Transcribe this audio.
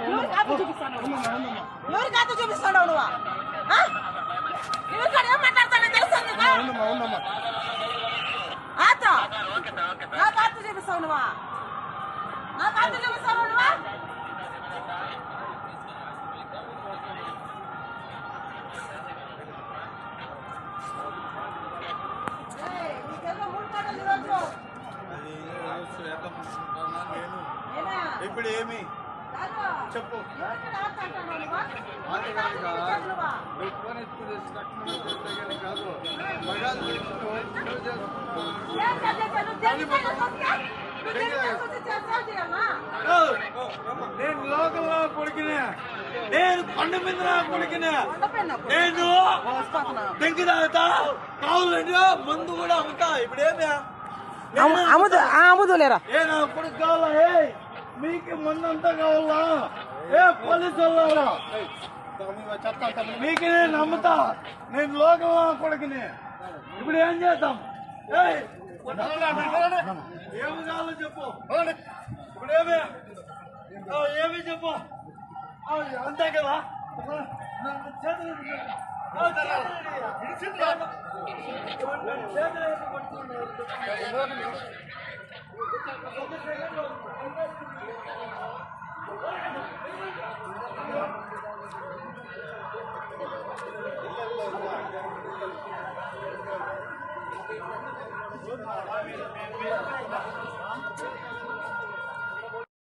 ఎవరి ఖాతా చూపిస్తాడు నువ్వు? ఎవరి కాడ ఏం మాట్లాడతానో తెలుస్తుంది నా ఖాతా చూపిస్తావు నువ్వా? నా ఖాతా చూపిస్తావు నువ్వా? ఇప్పుడు ఏమి చెప్పు. నేను లోకల్లో కొడుకునే, నేను కొండ మీద కొడుకునే, నేను దెంకి తాగుతా, కావాలంటే మందు కూడా అమ్ముతా. ఇప్పుడు ఏమి అమ్ముదులేరా? ఏ నా కొడుకు కావాలా? మీకు మందు అంతా కావాలా? ఏ పోలీసు వాళ్ళారా? మీకు నేను నమ్ముతా. నేను లోకల్లో కొడుకునే. ఇప్పుడు ఏం చేద్దాం? ఏమి కావాలో చెప్పు. ఇప్పుడు ఏమి చెప్పు. అంతే కదా? చేతులు